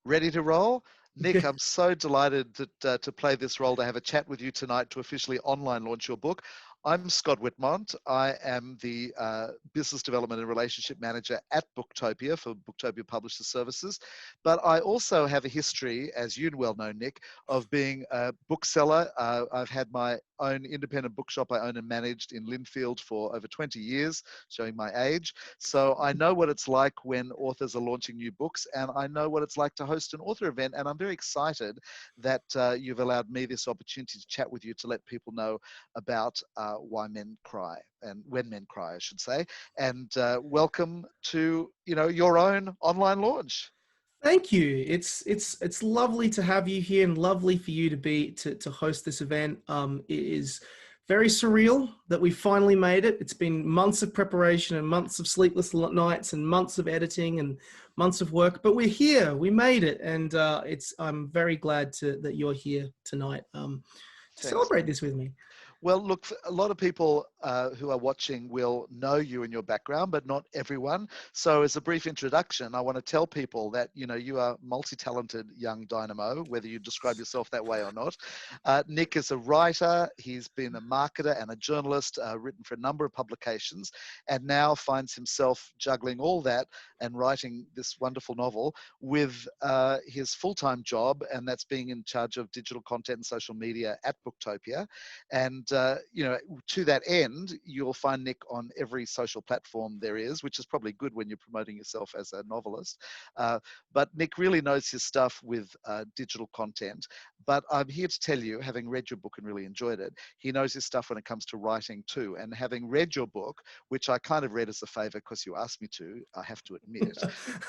Ready to roll? Nick, I'm so delighted to play this role, to have a chat with you tonight to officially online launch your book. I'm Scott Whitmont. I am the Business Development and Relationship Manager at Booktopia for Booktopia Publishing Services. But I also have a history, as you well know, Nick, of being a bookseller. I've had my own independent bookshop I own and managed in Linfield for over 20 years, showing my age. So I know what it's like when authors are launching new books, and I know what it's like to host an author event. And I'm very excited that you've allowed me this opportunity to chat with you, to let people know about why men cry, and when men cry, I should say. And welcome to your own online launch. Thank you. It's lovely to have you here, and lovely for you to to host this event. It is very surreal that we finally made it. It's been months of preparation and months of sleepless nights and months of editing and months of work, but we're here. We made it, and I'm very glad that you're here tonight to Thanks. celebrate this with me. Well, look, a lot of people who are watching will know you and your background, but not everyone. So as a brief introduction, I want to tell people that, you are multi-talented young dynamo, whether you describe yourself that way or not. Nick is a writer. He's been a marketer and a journalist, written for a number of publications, and now finds himself juggling all that and writing this wonderful novel with his full-time job, and that's being in charge of digital content and social media at Booktopia. And to that end, you'll find Nick on every social platform there is, which is probably good when you're promoting yourself as a novelist. But Nick really knows his stuff with digital content. But I'm here to tell you, having read your book and really enjoyed it, he knows his stuff when it comes to writing too. And having read your book, which I kind of read as a favor because you asked me to, I have to admit.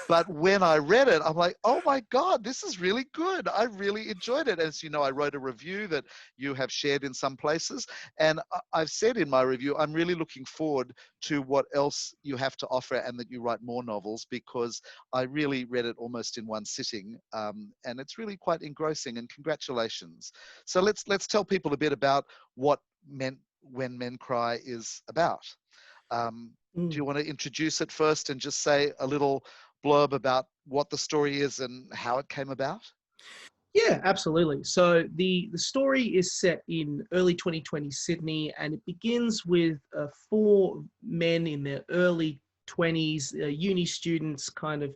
But when I read it, I'm like, oh my God, this is really good. I really enjoyed it. As you know, I wrote a review that you have shared in some places. And I've said in my review, I'm really looking forward to what else you have to offer, and that you write more novels, because I really read it almost in one sitting. And it's really quite engrossing, and congratulations. So let's tell people a bit about what When Men Cry is about. Do you want to introduce it first and just say a little blurb about what the story is and how it came about? Yeah, absolutely. So the story is set in early 2020 Sydney, and it begins with four men in their early 20s, uni students, kind of,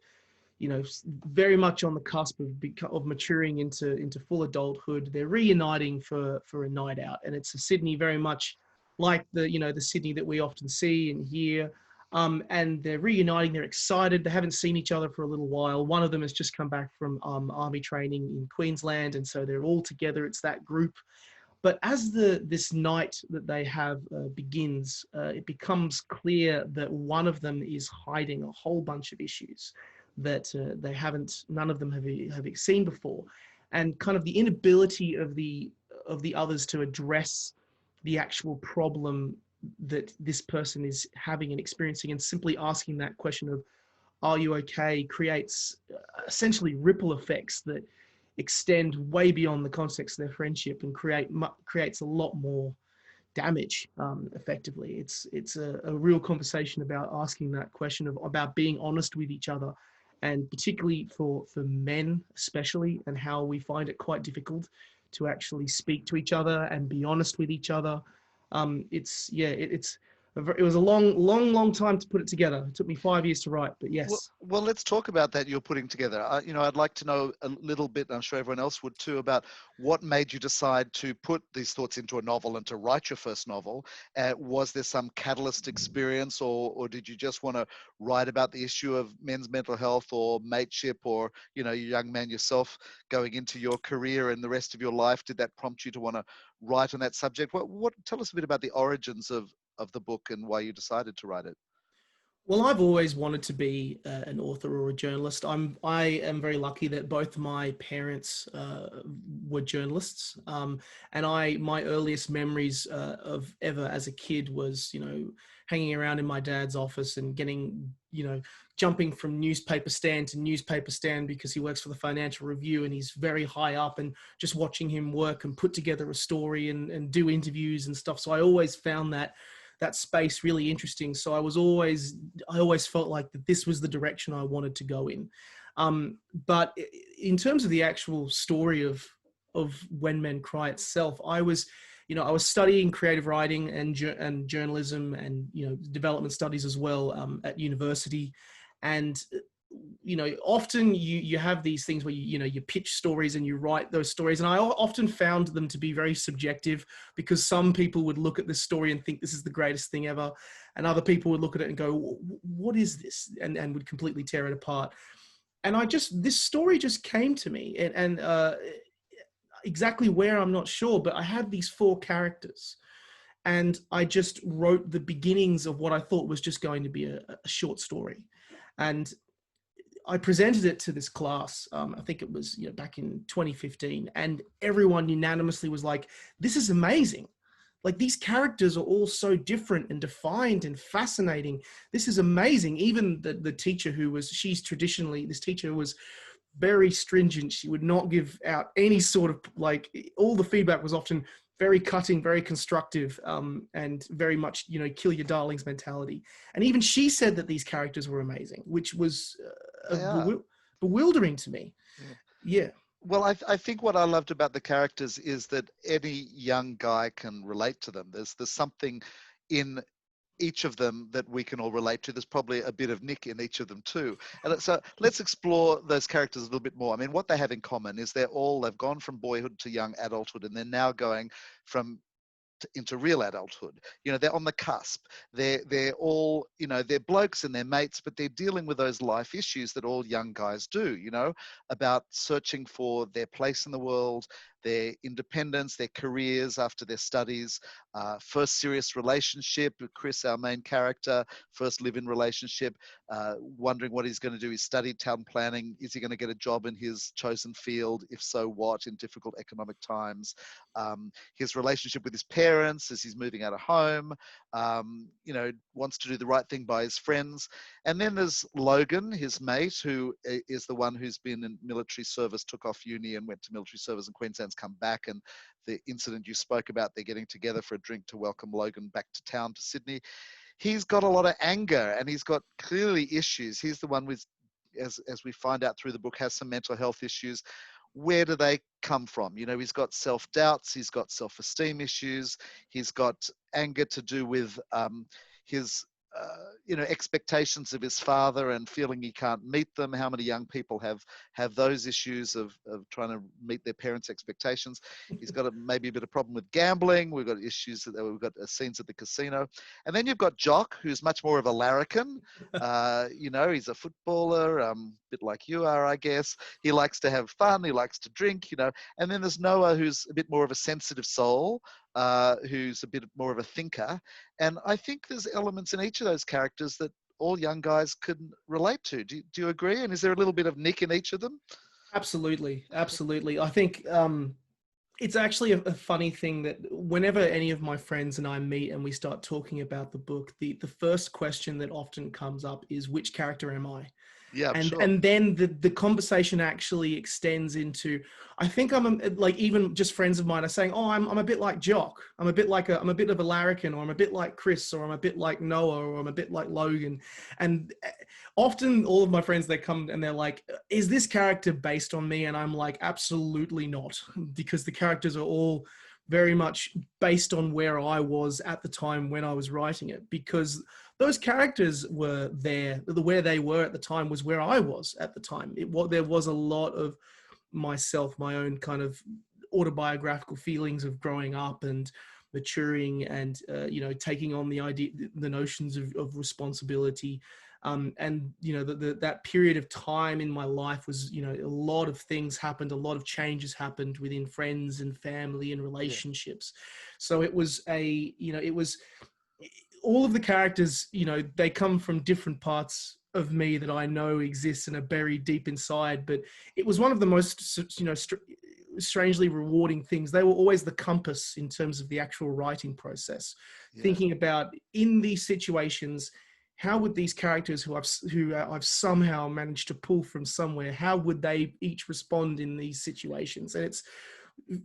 very much on the cusp of maturing into full adulthood. They're reuniting for a night out, and it's a Sydney very much like the Sydney that we often see and hear. And they're reuniting. They're excited. They haven't seen each other for a little while. One of them has just come back from army training in Queensland, and so they're all together. It's that group. But as this night that they have begins, it becomes clear that one of them is hiding a whole bunch of issues that none of them have seen before, and kind of the inability of the others to address the actual problem that this person is having and experiencing, and simply asking that question of, are you okay, creates essentially ripple effects that extend way beyond the context of their friendship, and creates a lot more damage. Effectively, it's a real conversation about asking that question about being honest with each other, and particularly for men especially, and how we find it quite difficult to actually speak to each other and be honest with each other. It was a long time to put it together. It took me 5 years to write, but yes. Well, let's talk about that you're putting together. I'd like to know a little bit, and I'm sure everyone else would too, about what made you decide to put these thoughts into a novel and to write your first novel. Was there some catalyst experience, or did you just want to write about the issue of men's mental health or mateship, or, you young man yourself going into your career and the rest of your life? Did that prompt you to want to write on that subject? Tell us a bit about the origins of the book and why you decided to write it. Well, I've always wanted to be an author or a journalist. I am very lucky that both my parents were journalists, and my earliest memories of ever as a kid was, hanging around in my dad's office and getting, jumping from newspaper stand to newspaper stand because he works for the Financial Review and he's very high up, and just watching him work and put together a story and do interviews and stuff. So I always found that space really interesting. So I always felt like that this was the direction I wanted to go in. But in terms of the actual story of When Men Cry itself, I was studying creative writing and journalism and development studies as well at university, and often you have these things where you pitch stories and you write those stories, and I often found them to be very subjective, because some people would look at this story and think this is the greatest thing ever, and other people would look at it and go, what is this, and would completely tear it apart. And this story just came to me, and exactly where, I'm not sure, but I had these 4 characters, and I just wrote the beginnings of what I thought was just going to be a short story. And I presented it to this class, I think it was back in 2015, and everyone unanimously was like, this is amazing. Like, these characters are all so different and defined and fascinating. This is amazing. Even the teacher this teacher was very stringent. She would not give out any sort of, all the feedback was often very cutting, very constructive, and very much, kill your darlings mentality. And even she said that these characters were amazing, which was bewildering to me. Yeah. Well, I think what I loved about the characters is that any young guy can relate to them. There's something in each of them that we can all relate to. There's probably a bit of Nick in each of them too. And so let's explore those characters a little bit more. I mean, what they have in common is they've gone from boyhood to young adulthood, and they're now going into real adulthood. They're on the cusp. They're all, they're blokes and they're mates, but they're dealing with those life issues that all young guys do, about searching for their place in the world, their independence, their careers after their studies, first serious relationship. Chris, our main character, first live-in relationship, wondering what he's going to do. He studied town planning. Is he going to get a job in his chosen field? If so, what, in difficult economic times? His relationship with his parents as he's moving out of home, wants to do the right thing by his friends. And then there's Logan, his mate, who is the one who's been in military service, took off uni and went to military service in Queensland's come back. And the incident you spoke about, they're getting together for a drink to welcome Logan back to town, to Sydney. He's got a lot of anger and he's got clearly issues. He's the one with, as we find out through the book, has some mental health issues. Where do they come from? He's got self-doubts, he's got self-esteem issues, he's got anger to do with his expectations of his father and feeling he can't meet them. How many young people have those issues of trying to meet their parents' expectations? He's got maybe a bit of problem with gambling. We've got issues we've got scenes at the casino. And then you've got Jock, who's much more of a larrikin. He's a footballer, a bit like you are, I guess. He likes to have fun. He likes to drink, And then there's Noah, who's a bit more of a sensitive soul, who's a bit more of a thinker. And I think there's elements in each of those characters that all young guys could relate to. Do you agree? And is there a little bit of Nick in each of them? Absolutely. I think it's actually a funny thing that whenever any of my friends and I meet and we start talking about the book, the first question that often comes up is, which character am I? Yeah, sure. And then the conversation actually extends into, I think even just friends of mine are saying, oh, I'm a bit like Jock. I'm a bit of a larrikin, or I'm a bit like Chris, or I'm a bit like Noah, or I'm a bit like Logan. And often all of my friends, they come and they're like, is this character based on me? And I'm like, absolutely not, because the characters are all very much based on where I was at the time when I was writing it, because those characters were there. Where they were at the time was where I was at the time. There was a lot of myself, my own kind of autobiographical feelings of growing up and maturing and, taking on the notions of responsibility. That period of time in my life was, a lot of things happened, a lot of changes happened within friends and family and relationships. Yeah. So it was all of the characters, they come from different parts of me that I know exist and are buried deep inside. But it was one of the most, strangely rewarding things. They were always the compass in terms of the actual writing process. Yeah. Thinking about, in these situations, how would these characters who I've somehow managed to pull from somewhere, how would they each respond in these situations? And it's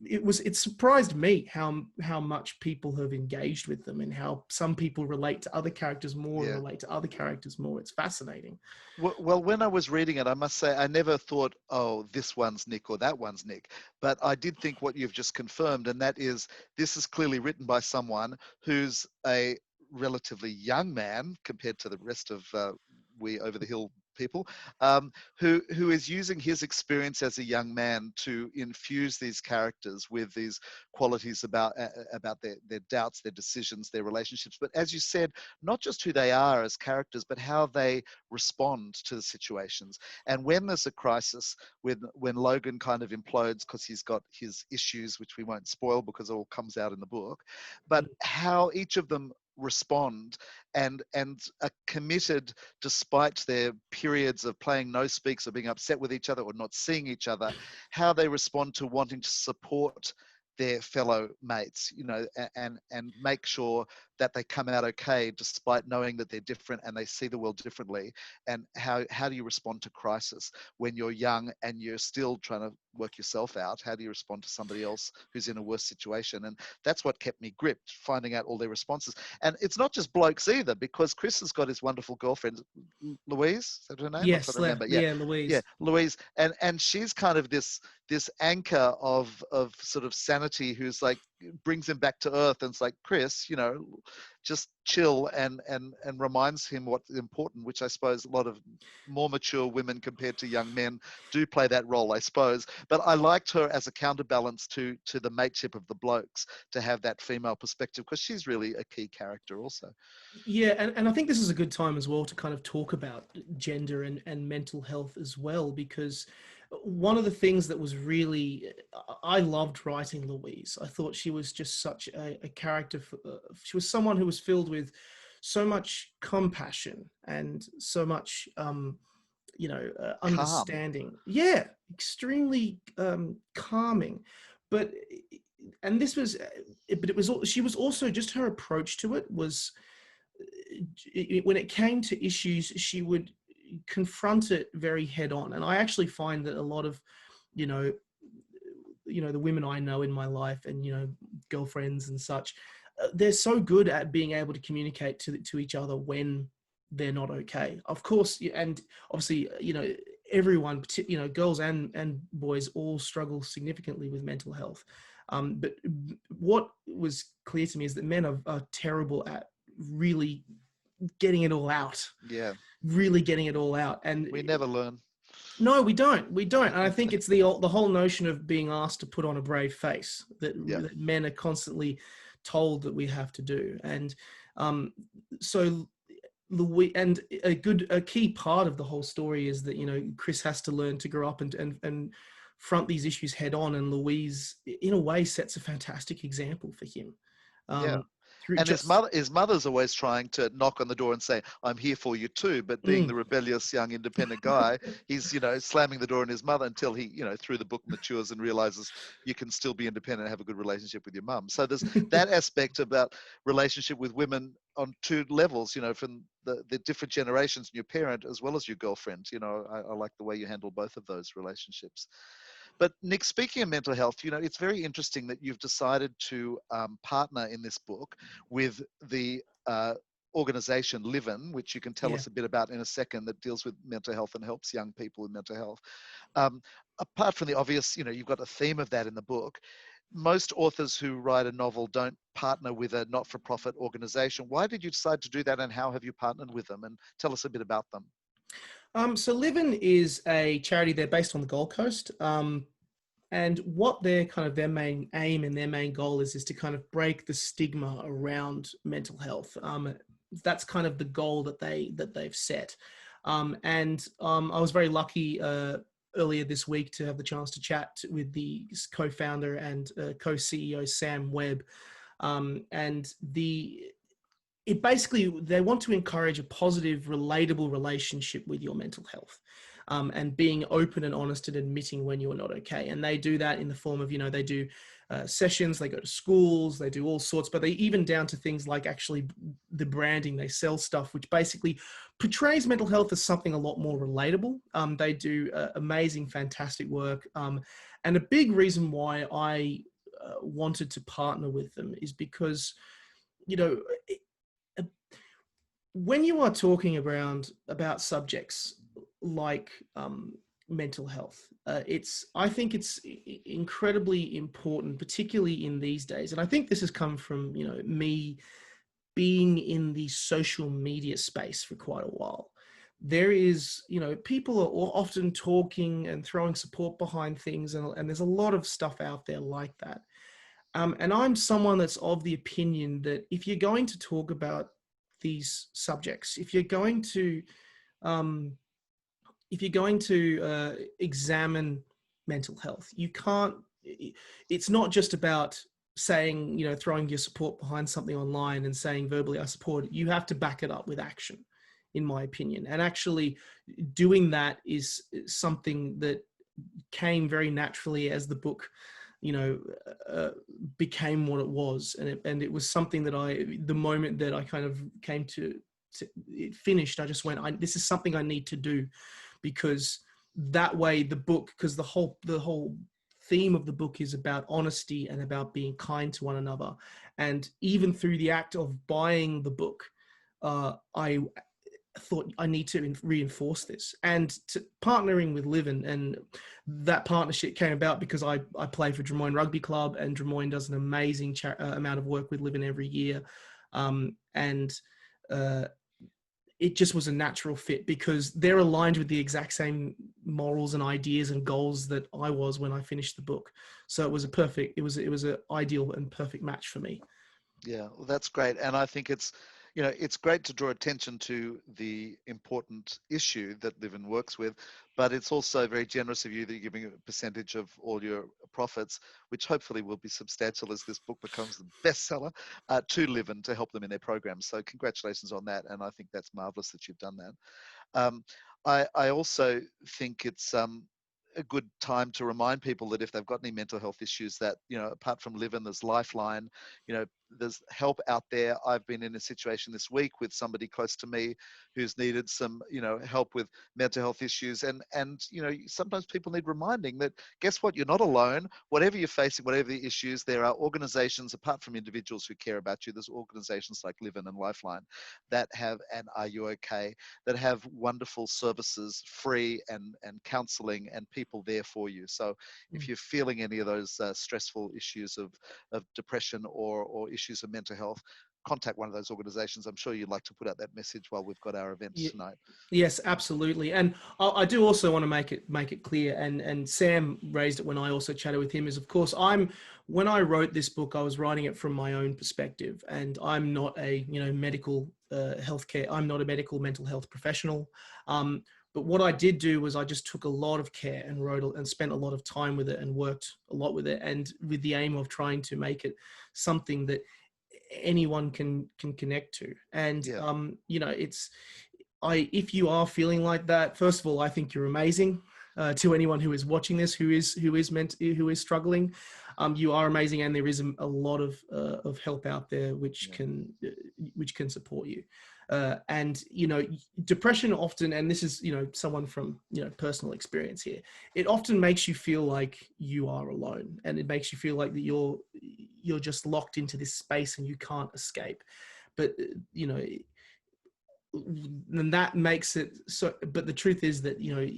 it surprised me how much people have engaged with them, and how some people relate to other characters more and relate to other characters more. It's fascinating. Well, when I was reading it, I must say I never thought, oh, this one's Nick or that one's Nick. But I did think what you've just confirmed, and that is this is clearly written by someone who's a relatively young man compared to the rest of we over the hill people, who is using his experience as a young man to infuse these characters with these qualities about their doubts, their decisions, their relationships. But as you said, not just who they are as characters, but how they respond to the situations. And when there's a crisis, when Logan kind of implodes because he's got his issues, which we won't spoil because it all comes out in the book, but how each of them respond and are committed despite their periods of playing no speaks or being upset with each other or not seeing each other, how they respond to wanting to support their fellow mates, and make sure that they come out okay despite knowing that they're different and they see the world differently. And how do you respond to crisis when you're young and you're still trying to work yourself out? How do you respond to somebody else who's in a worse situation? And that's what kept me gripped, finding out all their responses. And it's not just blokes either, because Chris has got his wonderful girlfriend, Louise, is that her name? Yes, I can't remember. Louise. Yeah, Louise. And she's kind of this anchor of sort of sanity, who's like, brings him back to earth, and it's like, Chris, just chill, and reminds him what's important, which I suppose a lot of more mature women compared to young men do play that role, I suppose. But I liked her as a counterbalance to the mateship of the blokes, to have that female perspective, because she's really a key character also. Yeah, and I think this is a good time as well to kind of talk about gender and mental health as well, because one of the things that was really, I loved writing Louise. I thought she was just such a character. She was someone who was filled with so much compassion and so much, understanding. Calm. Yeah, extremely calming. But she was also, just her approach to it was, when it came to issues, she would confront it very head on. And I actually find that a lot of, the women I know in my life, and, girlfriends and such, they're so good at being able to communicate to each other when they're not okay. Of course, and obviously, everyone, girls and boys all struggle significantly with mental health. But what was clear to me is that men are terrible at really getting it all out. Yeah. Really getting it all out. And we never learn. No, we don't. And I think it's the whole notion of being asked to put on a brave face that men are constantly told that we have to do. And so Louis, and a key part of the whole story is that, Chris has to learn to grow up and front these issues head on. And Louise, in a way, sets a fantastic example for him. And his mother's always trying to knock on the door and say, I'm here for you too. But being the rebellious young independent guy, he's, slamming the door on his mother until he, through the book, matures and realizes you can still be independent and have a good relationship with your mum. So there's that aspect about relationship with women on two levels, from the different generations, your parent as well as your girlfriend. I like the way you handle both of those relationships. But Nick, speaking of mental health, it's very interesting that you've decided to partner in this book with the organization Livin, which you can tell us a bit about in a second, that deals with mental health and helps young people with mental health. Apart from the obvious, you've got a theme of that in the book. Most authors who write a novel don't partner with a not-for-profit organization. Why did you decide to do that, and how have you partnered with them? And tell us a bit about them. So Livin is a charity. They're based on the Gold Coast. And what their main aim and their main goal is to kind of break the stigma around mental health. That's kind of the goal that they've set. I was very lucky earlier this week to have the chance to chat with the co-founder and co-CEO Sam Webb. Basically, they want to encourage a positive, relatable relationship with your mental health, and being open and honest and admitting when you're not okay. And they do that in the form of, they do sessions, they go to schools, they do all sorts, but they even down to things like actually the branding. They sell stuff which basically portrays mental health as something a lot more relatable. They do amazing, fantastic work. And a big reason why I wanted to partner with them is because, you know, when you are talking about subjects like mental health, I think it's incredibly important, particularly in these days. And I think this has come from, you know, me being in the social media space for quite a while. There is, you know, people are often talking and throwing support behind things, and there's a lot of stuff out there like that. And I'm someone that's of the opinion that if you're going to talk about these subjects, if you're going to examine mental health, you can't. It's not just about saying, you know, throwing your support behind something online and saying verbally I support it. You have to back it up with action, in my opinion. And actually doing that is something that came very naturally as the book, you know, became what it was. And it was something that the moment that I kind of came to it finished, I just went, this is something I need to do, because that way the book, because the whole theme of the book is about honesty and about being kind to one another. And even through the act of buying the book, I thought I need to reinforce this, and partnering with Livin, and that partnership came about because I play for Drummoyne Rugby Club, and Drummoyne does an amazing amount of work with Livin every year, and it just was a natural fit because they're aligned with the exact same morals and ideas and goals that I was when I finished the book. So it was an ideal and perfect match for me. Yeah, well, that's great. And I think it's, you know, it's great to draw attention to the important issue that Livin works with, but it's also very generous of you that you're giving a percentage of all your profits, which hopefully will be substantial as this book becomes the bestseller, to Livin to help them in their programs. So congratulations on that. And I think that's marvelous that you've done that. I also think it's a good time to remind people that if they've got any mental health issues, that, you know, apart from Livin, there's Lifeline, you know, there's help out there. I've been in a situation this week with somebody close to me who's needed some, you know, help with mental health issues. And, you know, sometimes people need reminding that, guess what? You're not alone. Whatever you're facing, whatever the issues, there are organizations, apart from individuals who care about you, there's organizations like Livin and Lifeline that have, and Are You OK, that have wonderful services, free and counseling, and people there for you. So if you're feeling any of those stressful issues of depression or issues of mental health, contact one of those organizations. I'm sure you'd like to put out that message while we've got our event tonight. Yes, absolutely. And I do also want to make it clear, and Sam raised it when I also chatted with him, is of course when I wrote this book, I was writing it from my own perspective, and I'm not a, you know, medical healthcare, I'm not a medical mental health professional. But what I did do was I just took a lot of care and wrote and spent a lot of time with it and worked a lot with it, and with the aim of trying to make it something that anyone can connect to. And you know, if you are feeling like that, first of all, I think you're amazing. To anyone who is watching this, who is struggling, you are amazing, and there is a lot of help out there which can support you. And, you know, depression often, and this is, you know, someone from, you know, personal experience here, it often makes you feel like you are alone, and it makes you feel like that you're just locked into this space and you can't escape. But, you know, and that makes it so, but the truth is that, you know,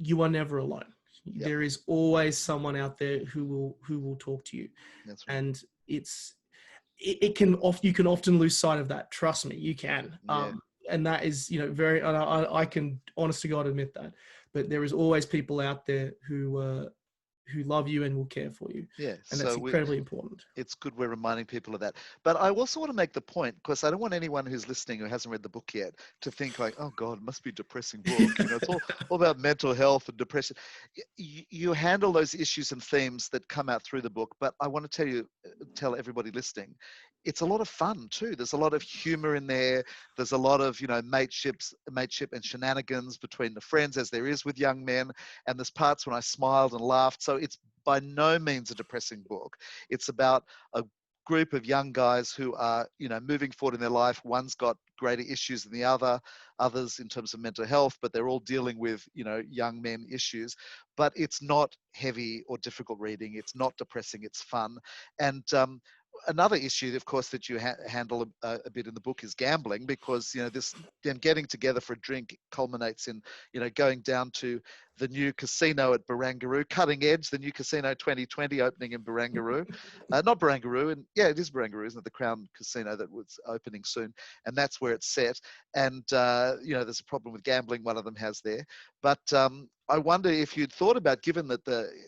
you are never alone. Yep. There is always someone out there who will talk to you. That's right. And you can often lose sight of that. Trust me, you can. Yeah. And that is, you know, I can honest to God admit that, but there is always people out there who love you and will care for you. Yeah. And that's incredibly important. It's good we're reminding people of that. But I also want to make the point, because I don't want anyone who's listening who hasn't read the book yet to think like, oh God, it must be a depressing book. You know, it's all about mental health and depression. You handle those issues and themes that come out through the book. But I want to tell everybody listening, it's a lot of fun too. There's a lot of humor in there. There's a lot of, you know, mateship and shenanigans between the friends, as there is with young men. And there's parts when I smiled and laughed. So it's by no means a depressing book. It's about a group of young guys who are, moving forward in their life. One's got greater issues than the others in terms of mental health, but they're all dealing with, young men issues. But it's not heavy or difficult reading. It's not depressing. It's fun. And another issue, of course, that you handle a bit in the book is gambling, because this them getting together for a drink culminates in going down to the new casino at Barangaroo, cutting edge, the new casino 2020 opening in Barangaroo, not Barangaroo, and yeah, it is Barangaroo, isn't it? The Crown Casino that was opening soon, and that's where it's set. And there's a problem with gambling. One of them has there, but I wonder if you'd thought about, given that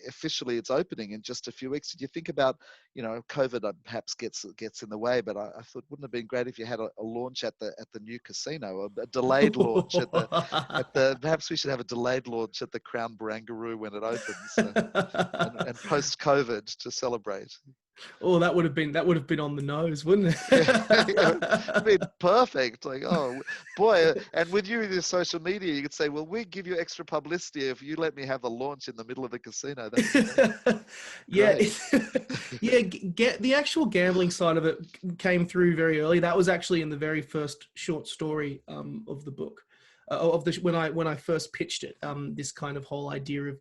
officially it's opening in just a few weeks, did you think about, COVID perhaps gets in the way, but I thought, wouldn't it have been great if you had a launch at the new casino, a delayed launch at the perhaps we should have a delayed launch at the Crown Barangaroo when it opens, and post COVID to celebrate. Oh, that would have been on the nose, wouldn't it? It'd been perfect. Like, oh boy, and with you with your social media, you could say, well, we give you extra publicity if you let me have the launch in the middle of the casino. Yeah, yeah. Get the actual gambling side of it came through very early. That was actually in the very first short story of the book, when I first pitched it. This kind of whole idea of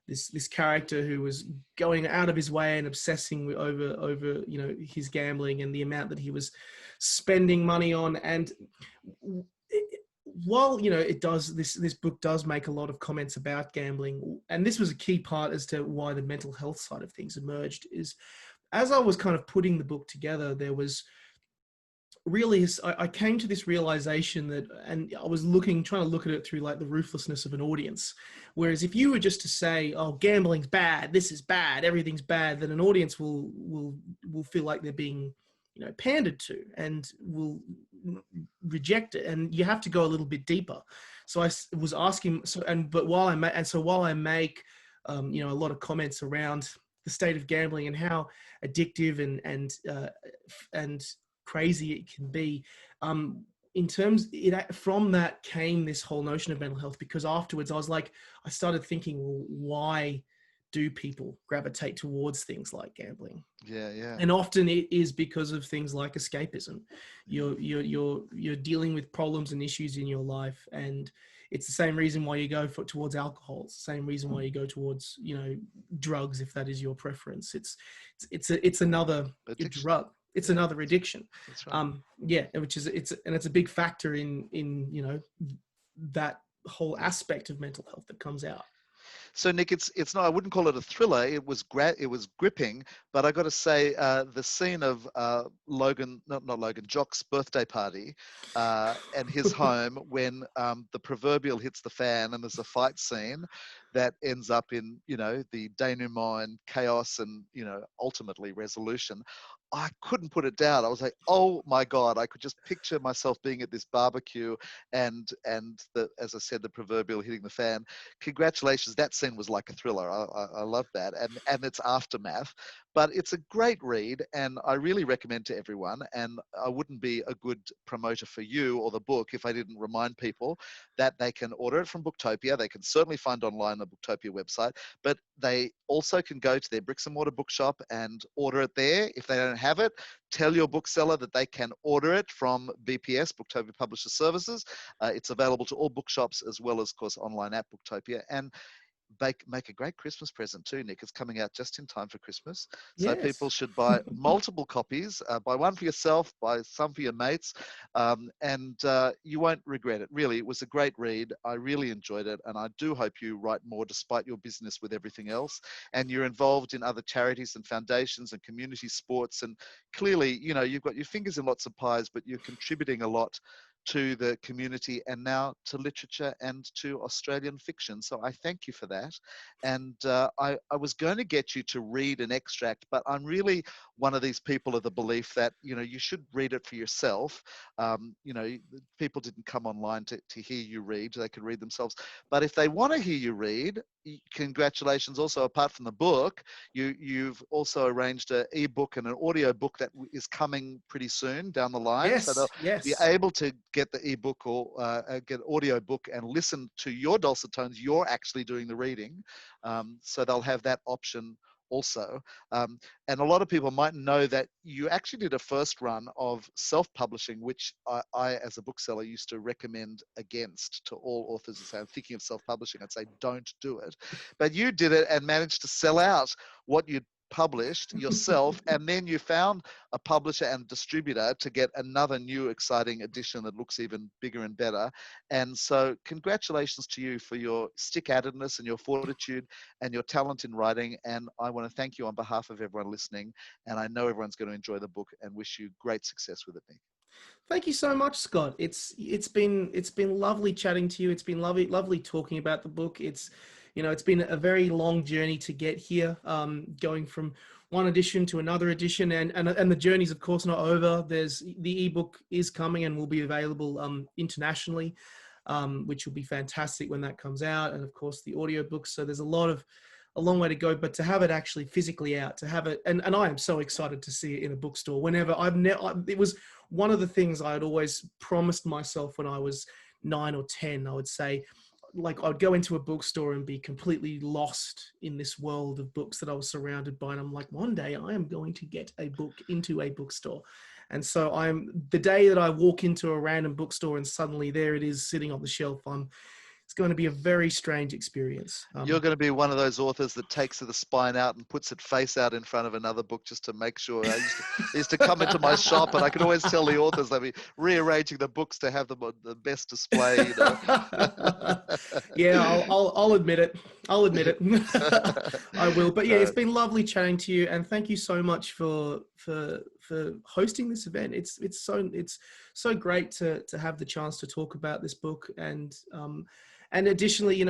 this character who was going out of his way and obsessing over his gambling and the amount that he was spending money on. And while this book does make a lot of comments about gambling, and this was a key part as to why the mental health side of things emerged, is as I was kind of putting the book together, there was really, I came to this realization that, and I was trying to look at it through like the ruthlessness of an audience. Whereas if you were just to say, oh, gambling's bad, this is bad, everything's bad, then an audience will feel like they're being, pandered to, and will reject it. And you have to go a little bit deeper. So I was asking, while I make, a lot of comments around the state of gambling and how addictive and crazy it can be, from that came this whole notion of mental health, because afterwards I started thinking, well, why do people gravitate towards things like gambling? Yeah. And often it is because of things like escapism. You're dealing with problems and issues in your life, and it's the same reason why you go towards alcohol. It's the same reason why you go towards drugs, if that is your preference. It's another Addiction. drug. It's another addiction. That's right. It's a big factor in that whole aspect of mental health that comes out. So Nick, it's not, I wouldn't call it a thriller. It was gripping, but I got to say, the scene of Jock's birthday party, and his home when the proverbial hits the fan and there's a fight scene that ends up in the denouement and chaos and ultimately resolution. I couldn't put it down. I was like, oh my God, I could just picture myself being at this barbecue and as I said, the proverbial hitting the fan. Congratulations. That scene was like a thriller. I love that. And its aftermath, but it's a great read and I really recommend to everyone. And I wouldn't be a good promoter for you or the book if I didn't remind people that they can order it from Booktopia. They can certainly find online on the Booktopia website, but they also can go to their bricks and mortar bookshop and order it there. If they don't have it, tell your bookseller that they can order it from BPS, Booktopia Publishing Services. It's available to all bookshops as well as, of course, online at Booktopia. And make a great Christmas present too, Nick. It's coming out just in time for Christmas. So Yes. People should buy multiple copies, buy one for yourself, buy some for your mates, and you won't regret it. Really, it was a great read. I really enjoyed it, and I do hope you write more despite your business with everything else. And you're involved in other charities and foundations and community sports, and clearly, you've got your fingers in lots of pies, but you're contributing a lot to the community and now to literature and to Australian fiction. So I thank you for that. And I was going to get you to read an extract, but I'm really one of these people of the belief that, you should read it for yourself. People didn't come online to hear you read. They could read themselves. But if they want to hear you read, congratulations. Also, apart from the book, you've also arranged an ebook and an audio book that is coming pretty soon down the line. Yes, so they'll be able to get the ebook or get audio book and listen to your dulcet tones. You're actually doing the reading. So they'll have that option also. And a lot of people might know that you actually did a first run of self-publishing, which I, as a bookseller, used to recommend against to all authors who say, I'm thinking of self-publishing. I'd say, don't do it. But you did it and managed to sell out what you'd published yourself, and then you found a publisher and distributor to get another new exciting edition that looks even bigger and better. And so congratulations to you for your stick-attedness and your fortitude and your talent in writing. And I want to thank you on behalf of everyone listening, and I know everyone's going to enjoy the book, and wish you great success with it, Nick. Thank you so much, Scott. It's been lovely chatting to you. It's been lovely talking about the book. It's been a very long journey to get here, going from one edition to another edition, and the journey's of course not over. The ebook is coming and will be available internationally, which will be fantastic when that comes out, and of course the audiobooks. So there's a long way to go, but to have it actually physically out, to have it, and I am so excited to see it in a bookstore. Whenever it was one of the things I had always promised myself when I was 9 or 10. I would say, like, I'd go into a bookstore and be completely lost in this world of books that I was surrounded by. And I'm like, one day I am going to get a book into a bookstore. And so the day that I walk into a random bookstore and suddenly there it is sitting on the shelf, it's going to be a very strange experience. You're going to be one of those authors that takes the spine out and puts it face out in front of another book just to make sure. I used to come into my shop, and I could always tell the authors they'd be rearranging the books to have them on the best display. Yeah, I'll admit it. I'll admit it. I will. But yeah, it's been lovely chatting to you, and thank you so much for hosting this event. It's so great to have the chance to talk about this book, and additionally,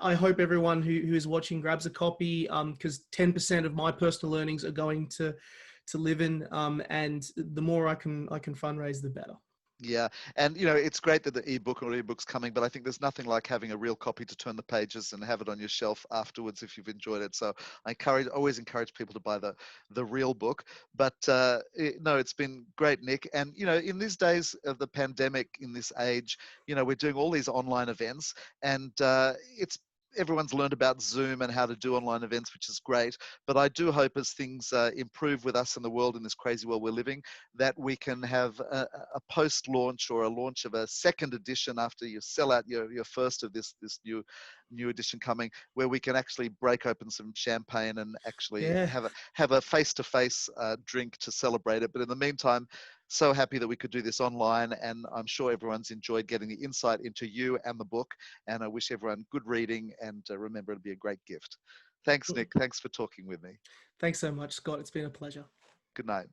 I hope everyone who is watching grabs a copy, because 10% of my personal earnings are going to live in, and the more I can fundraise, the better. Yeah, and it's great that the ebook or ebook's coming, but I think there's nothing like having a real copy to turn the pages and have it on your shelf afterwards if you've enjoyed it. So I always encourage people to buy the real book. But it's been great, Nick. And in these days of the pandemic, in this age, we're doing all these online events, and everyone's learned about Zoom and how to do online events, which is great. But I do hope as things improve with us in the world, in this crazy world we're living, that we can have a post-launch or a launch of a second edition after you sell out your first of this new edition coming, where we can actually break open some champagne and actually have a face-to-face drink to celebrate it. But in the meantime, so happy that we could do this online, and I'm sure everyone's enjoyed getting the insight into you and the book, and I wish everyone good reading, and remember, it'll be a great gift. Thanks, Nick. Thanks for talking with me. Thanks so much, Scott. It's been a pleasure. Good night.